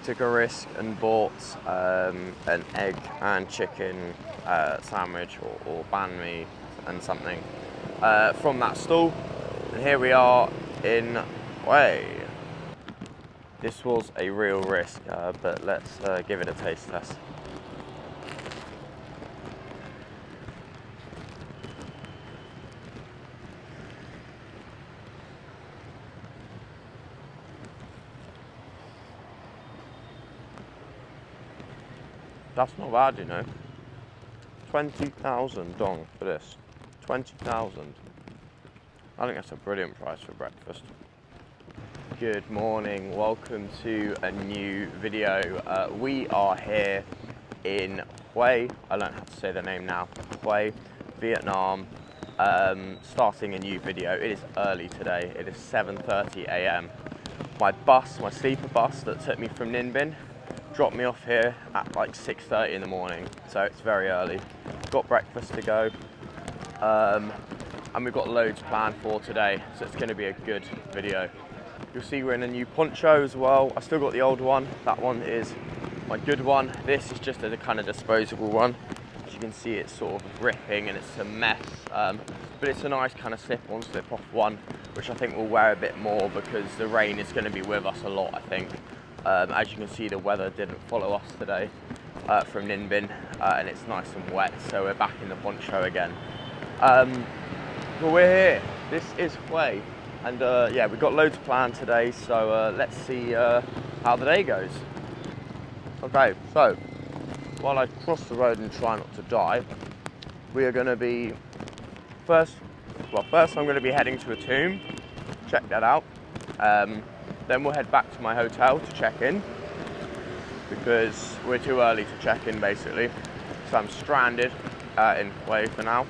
took a risk and bought an egg and chicken sandwich or banh mi and something from that stall. And here we are in Hue. This was a real risk, but let's give it a taste test. That's not bad, you know. 20,000 dong for this. 20,000. I think that's a brilliant price for breakfast. Good morning, welcome to a new video. We are here in Hue. I don't have to say the name now. Hue, Vietnam. Starting a new video. It is early today. It is 7:30 a.m. My sleeper bus that took me from Ninh Bình dropped me off here at like 6:30 in the morning, so it's very early. Got breakfast to go, and we've got loads planned for today, so it's going to be a good video. You'll see we're in a new poncho as well. I still got the old one. That one is my good one. This is just a kind of disposable one. As you can see, it's sort of ripping and it's a mess, but it's a nice kind of slip-on, slip-off one, which I think we'll wear a bit more because the rain is going to be with us a lot, I think. As you can see, the weather didn't follow us today from Ninh Bình, and it's nice and wet, so we're back in the poncho again. But we're here. This is Hue, and yeah, we've got loads planned today, so let's see how the day goes. Okay, so while I cross the road and try not to die, we are going to be first I'm going to be heading to a tomb, check that out. Then we'll head back to my hotel to check in because we're too early to check in basically. So I'm stranded in Hue for now.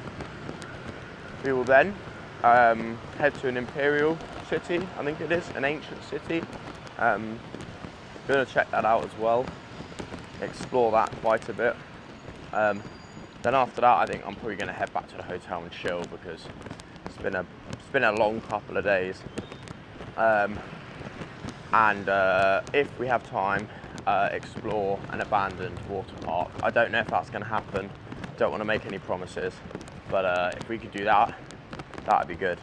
We will then head to an imperial city, I think it is, an ancient city. Gonna check that out as well, explore that quite a bit. Then after that, I think I'm probably gonna head back to the hotel and chill because it's been a long couple of days. And if we have time, explore an abandoned water park. I don't know if that's going to happen, don't want to make any promises, but if we could do that, that'd be good.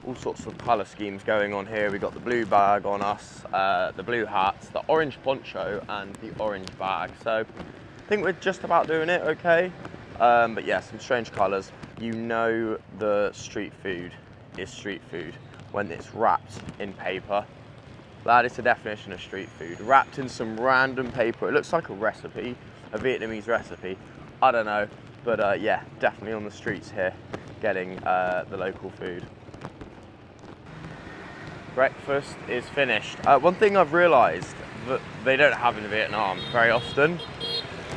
All sorts of colour schemes going on here. We've got the blue bag on us, the blue hats, the orange poncho and the orange bag. So I think we're just about doing it okay, but yeah, some strange colours. You know the street food is street food when it's wrapped in paper. That is the definition of street food. Wrapped in some random paper. It looks like a recipe, a Vietnamese recipe. I don't know, but yeah, definitely on the streets here, getting the local food. Breakfast is finished. One thing I've realised that they don't have in Vietnam very often,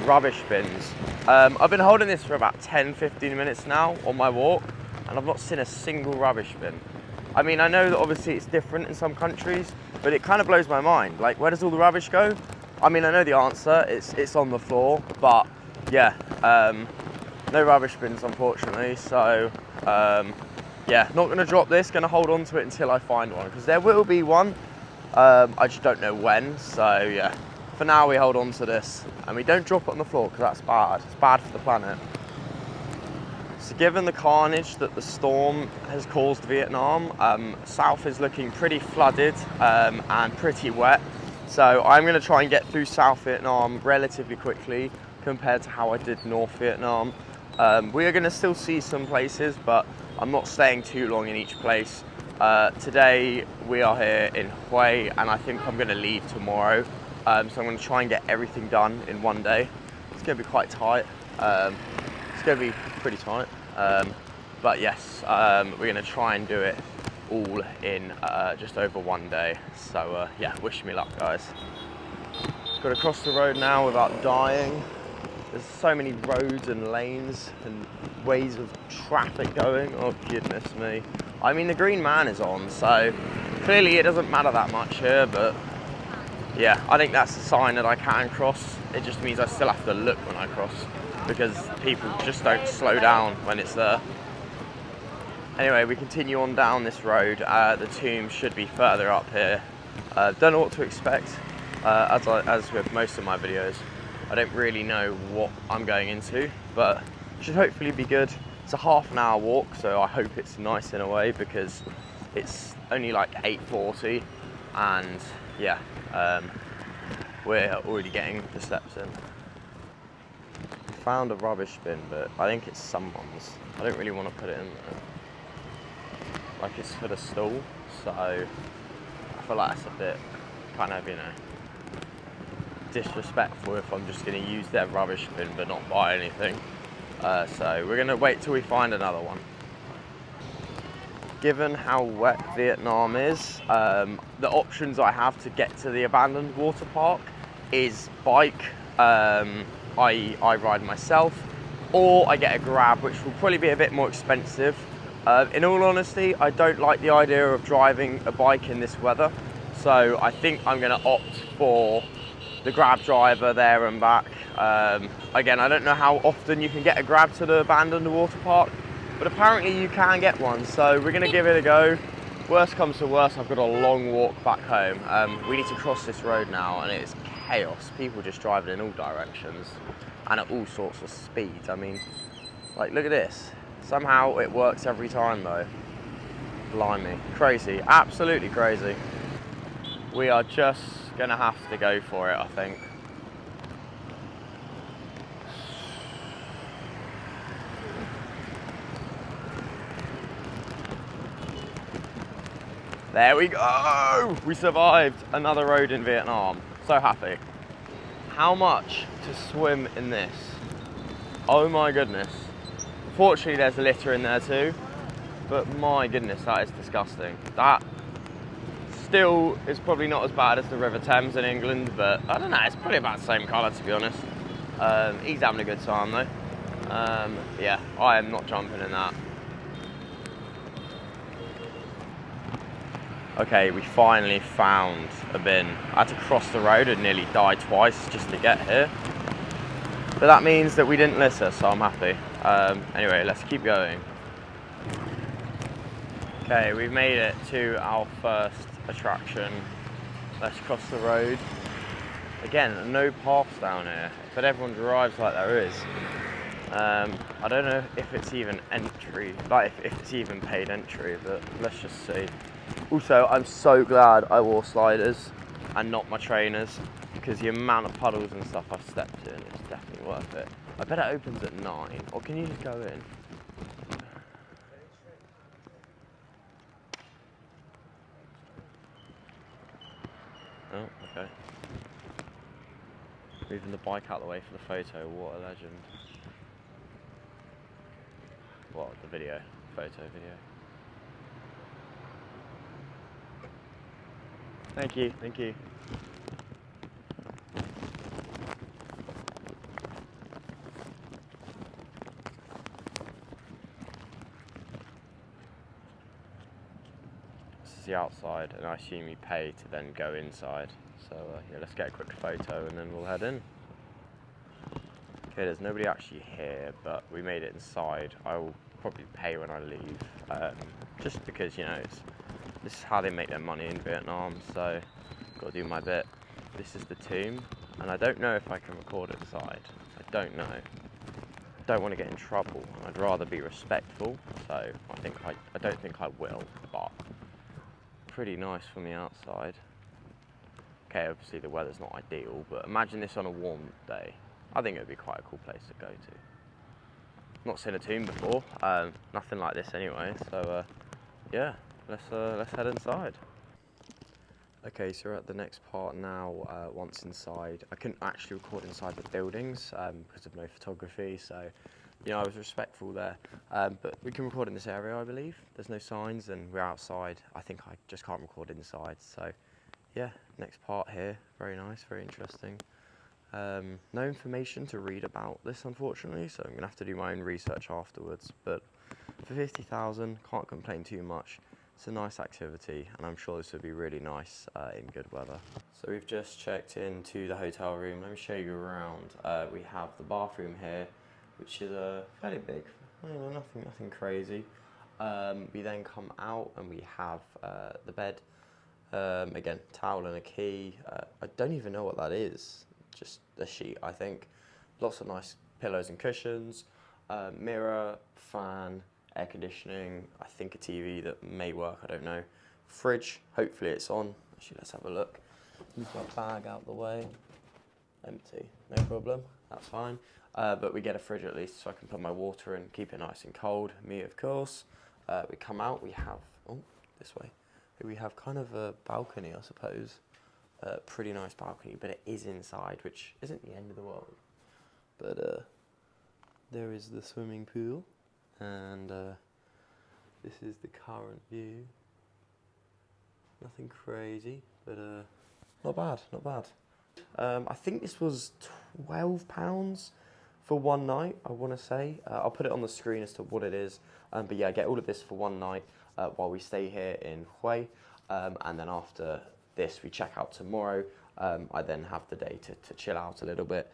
rubbish bins. I've been holding this for about 10-15 minutes now on my walk, and I've not seen a single rubbish bin. I mean, I know that obviously it's different in some countries, but it kind of blows my mind. Like, where does all the rubbish go? I mean, I know the answer, it's on the floor, but yeah, no rubbish bins, unfortunately. So, yeah, not gonna drop this, gonna hold on to it until I find one, because there will be one, I just don't know when. So yeah, for now we hold on to this, and we don't drop it on the floor, because that's bad. It's bad for the planet. So given the carnage that the storm has caused Vietnam, south is looking pretty flooded and pretty wet. So I'm going to try and get through South Vietnam relatively quickly compared to how I did North Vietnam. We are going to still see some places, but I'm not staying too long in each place. Today we are here in Hue, and I think I'm going to leave tomorrow. So I'm going to try and get everything done in one day. It's going to be quite tight. It's going to be pretty tight, but yes, we're going to try and do it all in just over one day. So yeah, wish me luck, guys. Got to cross the road now without dying. There's so many roads and lanes and ways of traffic going. Oh goodness me. I mean, the green man is on, so clearly it doesn't matter that much here, but yeah, I think that's a sign that I can cross. It just means I still have to look when I cross, because people just don't slow down when it's there. Anyway, we continue on down this road. The tomb should be further up here. Don't know what to expect. As with most of my videos, I don't really know what I'm going into, but it should hopefully be good. It's a half an hour walk, so I hope it's nice in a way because it's only like 8:40, and yeah, we're already getting the steps in. Found a rubbish bin, but I think it's someone's. I don't really want to put it in there. Like, it's for the stall, so I feel like that's a bit kind of, you know, disrespectful if I'm just going to use their rubbish bin but not buy anything. So we're going to wait till we find another one. Given how wet Vietnam is, the options I have to get to the abandoned water park is bike, i.e. I ride myself, or I get a Grab, which will probably be a bit more expensive. In all honesty, I don't like the idea of driving a bike in this weather, so I think I'm going to opt for the Grab driver there and back. Again, I don't know how often you can get a Grab to the abandoned water park, but apparently you can get one, so we're going to give it a go. Worst comes to worst, I've got a long walk back home. We need to cross this road now, and it's chaos. People just driving in all directions and at all sorts of speeds. I mean, like, look at this. Somehow it works every time though. Blimey, crazy, absolutely crazy. We are just gonna have to go for it, I think. There we go! We survived another road in Vietnam. So happy. How much to swim in this? Oh my goodness. Fortunately, there's litter in there too, but my goodness, that is disgusting. That still is probably not as bad as the River Thames in England, but I don't know, it's probably about the same colour, to be honest. He's having a good time though. Yeah, I am not jumping in that. Okay, we finally found a bin. I had to cross the road and nearly die twice just to get here. But that means that we didn't litter, so I'm happy. Anyway, let's keep going. Okay, we've made it to our first attraction. Let's cross the road. Again, no paths down here, but everyone drives like there is. I don't know if it's even entry, like if it's even paid entry, but let's just see. Also, I'm so glad I wore sliders and not my trainers, because the amount of puddles and stuff I've stepped in is definitely worth it. I bet it opens at 9, or can you just go in? Oh, okay. Moving the bike out of the way for the photo, what a legend. What, the video? Photo video. Thank you, thank you. This is the outside, and I assume you pay to then go inside. So yeah, let's get a quick photo and then we'll head in. Okay, there's nobody actually here, but we made it inside. I will probably pay when I leave, just because, you know, this is how they make their money in Vietnam, so got to do my bit. This is the tomb, and I don't know if I can record inside. I don't know. Don't want to get in trouble. I'd rather be respectful, so I don't think I will, but pretty nice from the outside. Okay, obviously the weather's not ideal, but imagine this on a warm day. I think it would be quite a cool place to go to. Not seen a tomb before, nothing like this anyway, so yeah, let's head inside. Okay, so we're at the next part now. Once inside, I couldn't actually record inside the buildings because of no photography, so you know, I was respectful there. But we can record in this area, I believe. There's no signs and we're outside. I think I just can't record inside, so yeah, next part here. Very nice, very interesting. No information to read about this, unfortunately, so I'm going to have to do my own research afterwards. But for 50,000, can't complain too much. It's a nice activity, and I'm sure this would be really nice in good weather. So we've just checked into the hotel room. Let me show you around. We have the bathroom here, which is fairly big. You know, nothing crazy. We then come out and we have the bed. Again, towel and a key. I don't even know what that is. Just a sheet, I think. Lots of nice pillows and cushions. Mirror, fan, air conditioning. I think a TV that may work, I don't know. Fridge, hopefully it's on. Actually, let's have a look. Move my bag out the way. Empty, no problem, that's fine. But we get a fridge at least so I can put my water in, keep it nice and cold. Me, of course. We come out, we have, oh, this way. We have kind of a balcony, I suppose. Pretty nice balcony, but it is inside, which isn't the end of the world. But there is the swimming pool, and this is the current view. Nothing crazy, but not bad, not bad. I think this was £12 for one night, I want to say. I'll put it on the screen as to what it is. But yeah, I get all of this for one night while we stay here in Hue. And then after this, we check out tomorrow. I then have the day to chill out a little bit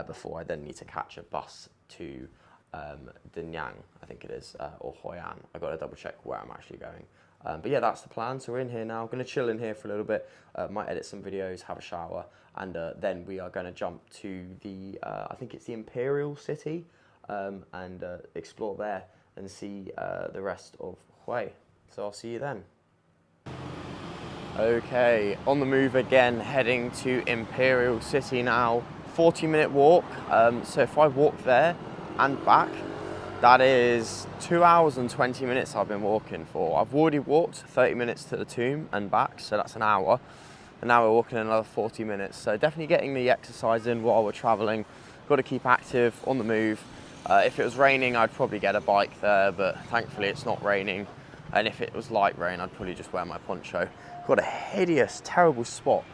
before I then need to catch a bus to Da Nang, I think it is, or Hoi An. I've got to double check where I'm actually going. But yeah, that's the plan. So we're in here now. I'm going to chill in here for a little bit. Might edit some videos, have a shower, and then we are going to jump to the, I think it's the Imperial City, and explore there and see the rest of Hue. So I'll see you then. Okay, on the move again, heading to Imperial City now. 40-minute walk. So if I walk there and back, that is 2 hours and 20 minutes I've been walking for. I've already walked 30 minutes to the tomb and back, so that's an hour. And now we're walking another 40 minutes. So definitely getting the exercise in while we're traveling. Got to keep active, on the move. If it was raining, I'd probably get a bike there, but thankfully it's not raining. And if it was light rain, I'd probably just wear my poncho. Got a hideous, terrible spot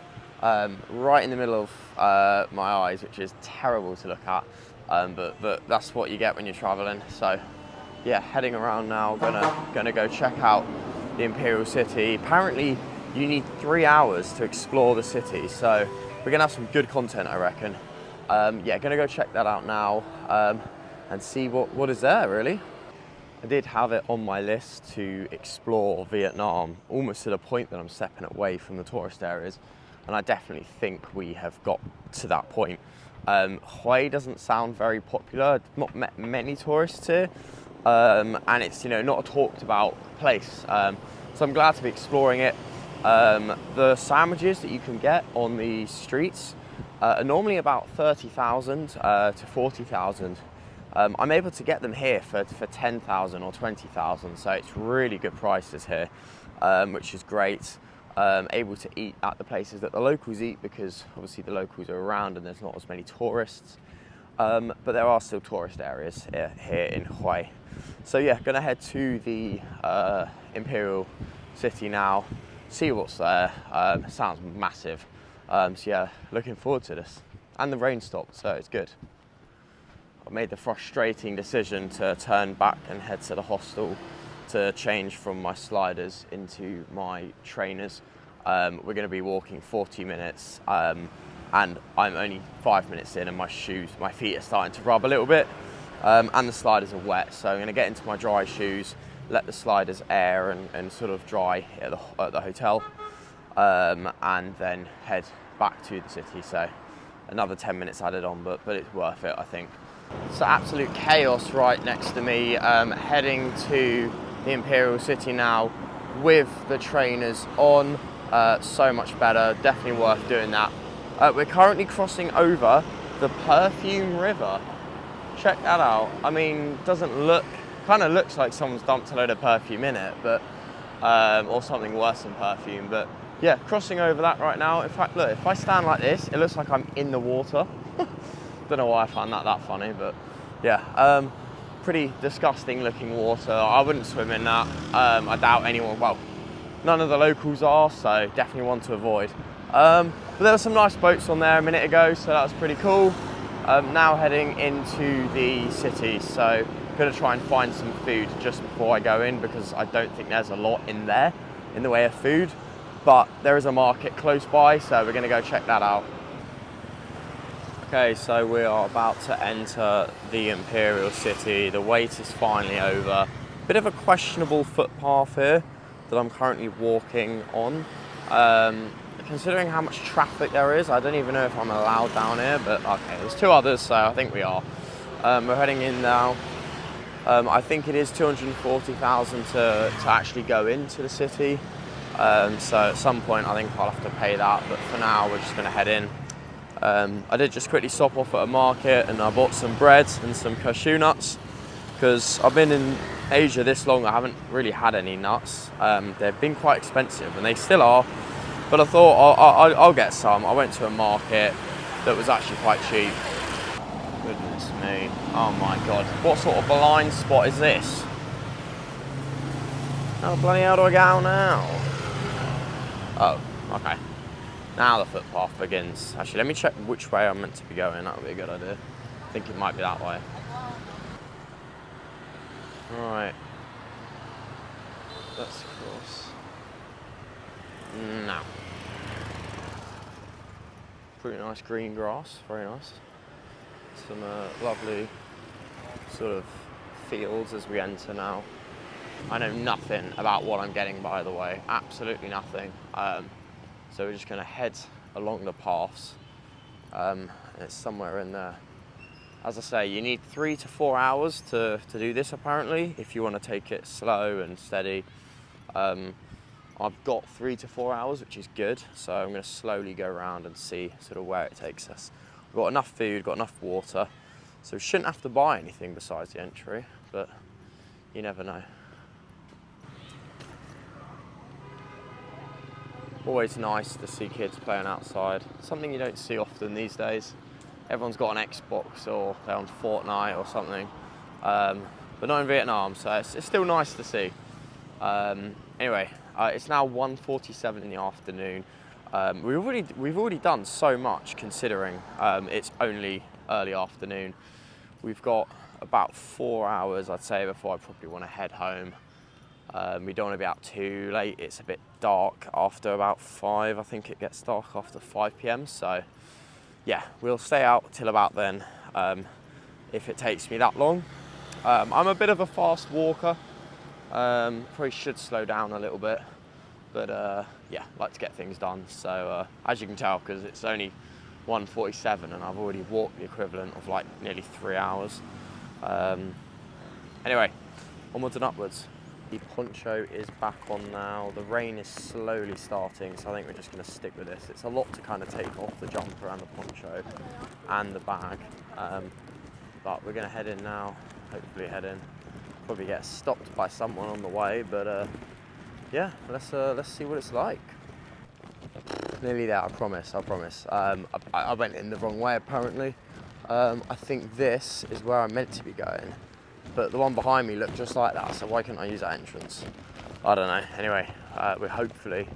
right in the middle of my eyes, which is terrible to look at. But that's what you get when you're traveling. So yeah, heading around now, gonna go check out the Imperial City. Apparently you need 3 hours to explore the city, so we're gonna have some good content, I reckon. Yeah, gonna go check that out now and see what is there, really. I did have it on my list to explore Vietnam, almost to the point that I'm stepping away from the tourist areas, and I definitely think we have got to that point. Hue doesn't sound very popular. I've not met many tourists here, and it's, you know, not a talked about place. So I'm glad to be exploring it. The sandwiches that you can get on the streets are normally about 30,000 to 40,000. I'm able to get them here for 10,000 or 20,000, so it's really good prices here, which is great. Able to eat at the places that the locals eat, because obviously the locals are around and there's not as many tourists. But there are still tourist areas here in Hue. So yeah, gonna head to the Imperial City now, see what's there. Sounds massive. So yeah, looking forward to this. And the rain stopped, so it's good. I made the frustrating decision to turn back and head to the hostel to change from my sliders into my trainers. We're going to be walking 40 minutes and I'm only 5 minutes in and my feet are starting to rub a little bit, and the sliders are wet, so I'm going to get into my dry shoes, let the sliders air and sort of dry at the hotel, and then head back to the city. So another 10 minutes added on, but it's worth it, I think. So absolute chaos right next to me, heading to the Imperial City now with the trainers on. So much better, definitely worth doing that. We're currently crossing over the Perfume River. Check that out. I mean, kind of looks like someone's dumped a load of perfume in it, but or something worse than perfume. But yeah, crossing over that right now. In fact, look, if I stand like this, it looks like I'm in the water. Don't know why I found that funny, but yeah, pretty disgusting looking water. I wouldn't swim in that. I doubt anyone, well, none of the locals are, so definitely one to avoid. But there were some nice boats on there a minute ago, so that was pretty cool. Now heading into the city, so gonna try and find some food just before I go in, because I don't think there's a lot in there in the way of food, but there is a market close by, so we're gonna go check that out. Okay, so we are about to enter the Imperial City. The wait is finally over. Bit of a questionable footpath here that I'm currently walking on. Considering how much traffic there is, I don't even know if I'm allowed down here, but okay, there's 2 others, so I think we are. We're heading in now. I think it is 240,000 to actually go into the city. So at some point I think I'll have to pay that, but for now we're just going to head in. I did just quickly stop off at a market and I bought some bread and some cashew nuts, because I've been in Asia this long, I haven't really had any nuts. They've been quite expensive and they still are, but I thought I'll get some. I went to a market that was actually quite cheap. Goodness me, oh my god, what sort of blind spot is this? How bloody hell do I get out now? Oh, okay. Now the footpath begins. Actually, let me check which way I'm meant to be going, that would be a good idea. I think it might be that way. Right. Let's cross. Now. Pretty nice green grass, very nice. Some lovely sort of fields as we enter now. I know nothing about what I'm getting, by the way, absolutely nothing. So we're just going to head along the paths. It's somewhere in there. As I say, you need 3 to 4 hours to do this apparently, if you want to take it slow and steady. I've got 3 to 4 hours, which is good, so I'm going to slowly go around and see sort of where it takes us. We've got enough food, got enough water, so we shouldn't have to buy anything besides the entry, but you never know. Always nice to see kids playing outside, something you don't see often these days. Everyone's got an Xbox or they're on Fortnite or something, but not in Vietnam, so it's still nice to see. Anyway, it's now 1:47 in the afternoon. We've already done so much considering it's only early afternoon. We've got about 4 hours, I'd say, before I probably want to head home. We don't want to be out too late. It's a bit dark after about 5. I think it gets dark after 5 p.m. So yeah, we'll stay out till about then, if it takes me that long. I'm a bit of a fast walker. Probably should slow down a little bit, but yeah, like to get things done. So as you can tell, because it's only 1:47 and I've already walked the equivalent of like nearly 3 hours. Anyway, onwards and upwards. The poncho is back on now. The rain is slowly starting, so I think we're just going to stick with this. It's a lot to kind of take off the jumper and the poncho and the bag, but we're going to head in now. Hopefully head in. Probably get stopped by someone on the way, but yeah, let's see what it's like. Nearly there, I promise. I went in the wrong way apparently. I think this is where I'm meant to be going, but the one behind me looked just like that, so why couldn't I use that entrance? I don't know. Anyway, we're hopefully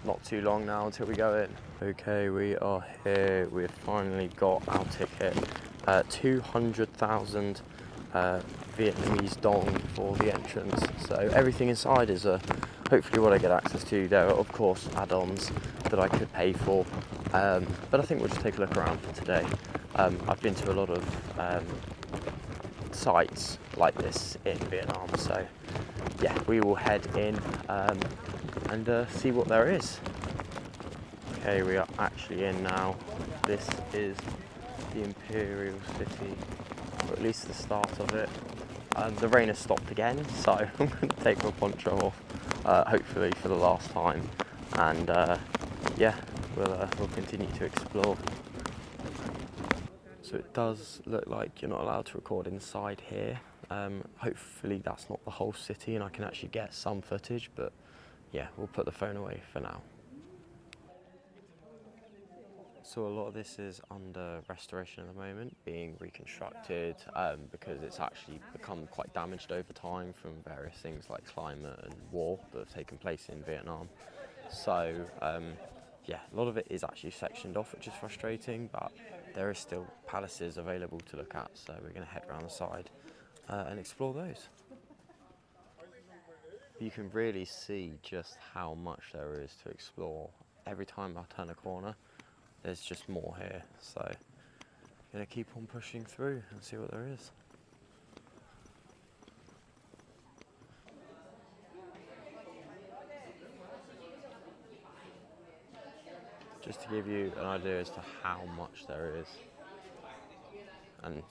not too long now until we go in. Okay, we are here. We've finally got our ticket. 200,000 Vietnamese dong for the entrance. So everything inside is hopefully what I get access to. There are of course add-ons that I could pay for, but I think we'll just take a look around for today. I've been to a lot of sites like this in Vietnam, so yeah, we will head in and see what there is. Okay, we are actually in now. This is the Imperial City, or at least the start of it. The rain has stopped again, so I'm going to take my poncho off, hopefully for the last time, and yeah, we'll continue to explore. So it does look like you're not allowed to record inside here. Hopefully that's not the whole city and I can actually get some footage, but yeah, we'll put the phone away for now. So a lot of this is under restoration at the moment, being reconstructed, because it's actually become quite damaged over time from various things like climate and war that have taken place in Vietnam. So yeah, a lot of it is actually sectioned off, which is frustrating, but there is still palaces available to look at, so we're going to head around the side and explore those. You can really see just how much there is to explore. Every time I turn a corner, there's just more here, so I'm going to keep on pushing through and see what there is. just to give you an idea as to how much there is. And it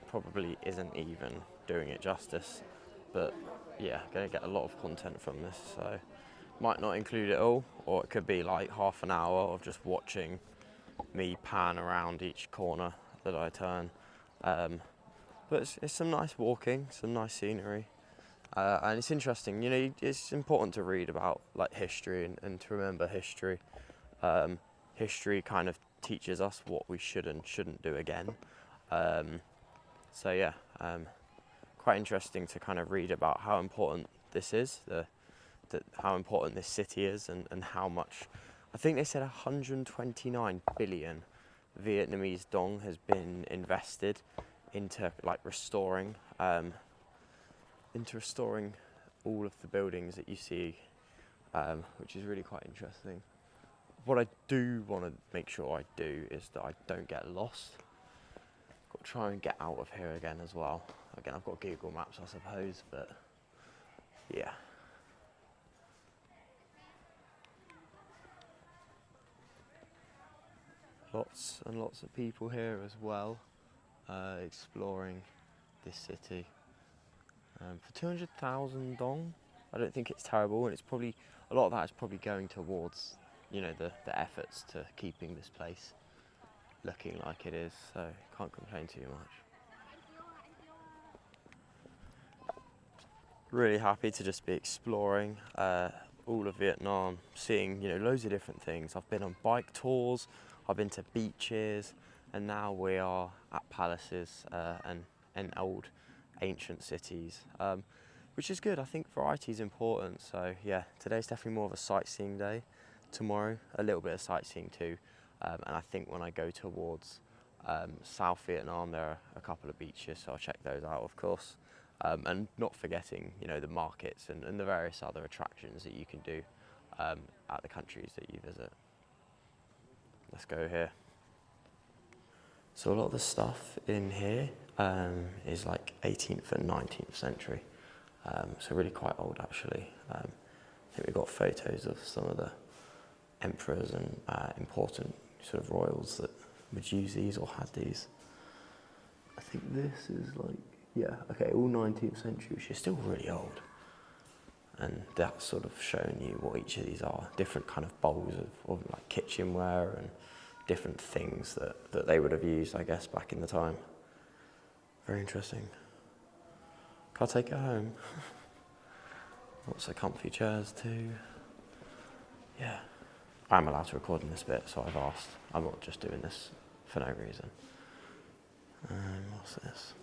probably isn't even doing it justice. But yeah, gonna get a lot of content from this, so might not include it all, or it could be like half an hour of just watching me pan around each corner that I turn. But it's some nice walking, some nice scenery. And it's interesting, you know, it's important to read about like history and to remember history. History kind of teaches us what we should and shouldn't do again. So yeah, quite interesting to kind of read about how important this is, how important this city is, and how much. I think they said 129 billion Vietnamese dong has been invested into like restoring all of the buildings that you see, which is really quite interesting. What I do want to make sure I do is that I don't get lost. Got to try and get out of here again as well. Again, I've got Google Maps, I suppose, but yeah. Lots and lots of people here as well, exploring this city. For 200,000 dong, I don't think it's terrible, and it's probably a lot of that is probably going towards, you know, the efforts to keeping this place looking like it is. So can't complain too much. Really happy to just be exploring all of Vietnam, seeing, you know, loads of different things. I've been on bike tours, I've been to beaches, and now we are at palaces and old ancient cities, which is good. I think variety is important. So yeah, today's definitely more of a sightseeing day. Tomorrow, a little bit of sightseeing too. And I think when I go towards South Vietnam, there are a couple of beaches, so I'll check those out, of course. And not forgetting, you know, the markets and the various other attractions that you can do at the countries that you visit. Let's go here. So a lot of the stuff in here is like 18th and 19th century, so really quite old actually. I think we've got photos of some of the emperors and important sort of royals that would use these or had these. I think this is like, yeah, okay, all 19th century, which is still really old. And that's sort of showing you what each of these are. Different kind of bowls of like kitchenware and different things that they would have used, I guess, back in the time. Very interesting. Can't take it home. Lots of comfy chairs too. Yeah. I'm allowed to record in this bit, so I've asked. I'm not just doing this for no reason. What's this?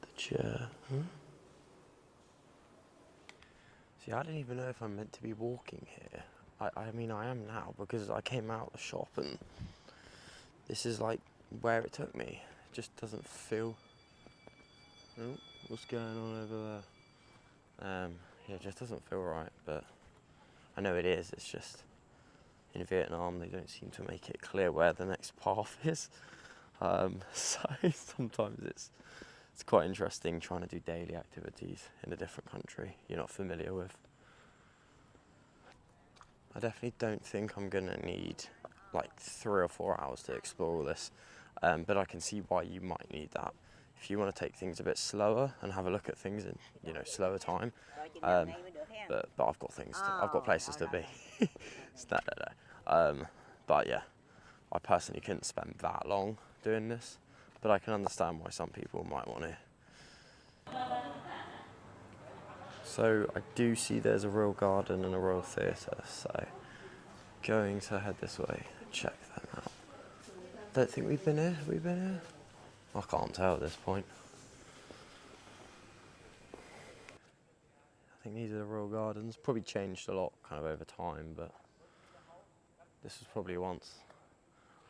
The chair. See, I don't even know if I'm meant to be walking here. I mean, I am now because I came out of the shop and this is like where it took me. It just doesn't feel. Oh, what's going on over there? Yeah, it just doesn't feel right, but I know it is. It's just in Vietnam they don't seem to make it clear where the next path is. So sometimes it's quite interesting trying to do daily activities in a different country you're not familiar with. I definitely don't think I'm gonna need like 3 or 4 hours to explore all this, but I can see why you might need that. If you want to take things a bit slower and have a look at things in, you know, slower time, but I've got places to be. But yeah, I personally couldn't spend that long doing this, but I can understand why some people might want to. So I do see there's a royal garden and a royal theatre, so going to head this way, check that out. Don't think we've been here. Have we been here? I can't tell at this point. I think these are the royal gardens. Probably changed a lot kind of over time, but this was probably once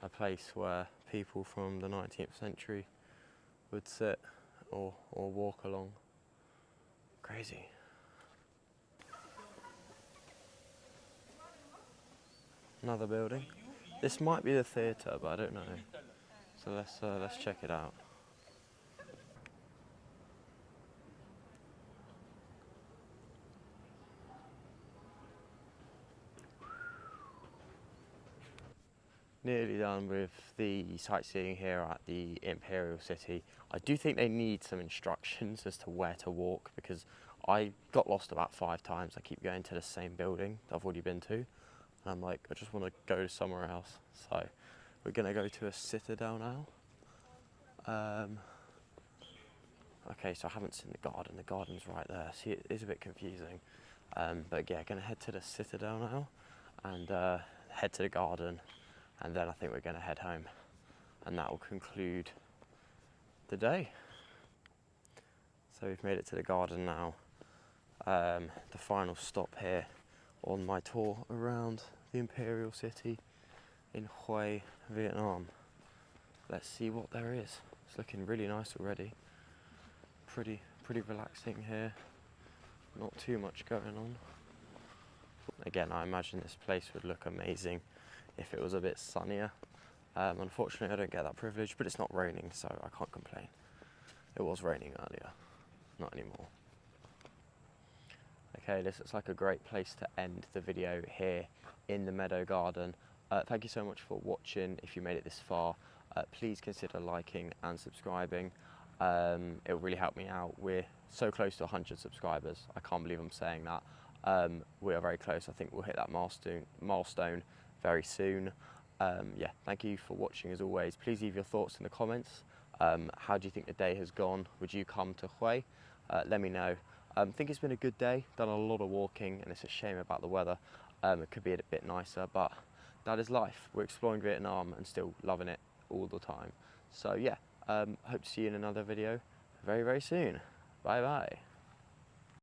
a place where people from the 19th century would sit or walk along. Crazy. Another building. This might be the theatre, but I don't know. So let's check it out. nearly done with the sightseeing here at the Imperial City. I do think they need some instructions as to where to walk, because I got lost about 5 times. I keep going to the same building that I've already been to, and I'm like, I just want to go somewhere else. So we're gonna go to a citadel now. Okay, so I haven't seen the garden. The garden's right there. See, it is a bit confusing. But yeah, gonna head to the citadel now and head to the garden, and then I think we're gonna head home, and that will conclude the day. So we've made it to the garden now. The final stop here on my tour around the Imperial City in Hue, Vietnam. Let's see what there is. It's looking really nice already. Pretty relaxing here. Not too much going on. Again, I imagine this place would look amazing if it was a bit sunnier. Unfortunately, I don't get that privilege, but it's not raining, so I can't complain. It was raining earlier, not anymore. Okay, this looks like a great place to end the video here in the Meadow Garden. Thank you so much for watching. If you made it this far, please consider liking and subscribing. It will really help me out. We're so close to 100 subscribers. I can't believe I'm saying that. We are very close. I think we'll hit that milestone very soon. Yeah, thank you for watching as always. Please leave your thoughts in the comments. How do you think the day has gone? Would you come to Hue? Let me know. I think it's been a good day. Done a lot of walking, and it's a shame about the weather. It could be a bit nicer, but that is life. We're exploring Vietnam and still loving it all the time. So yeah, hope to see you in another video very soon. Bye bye.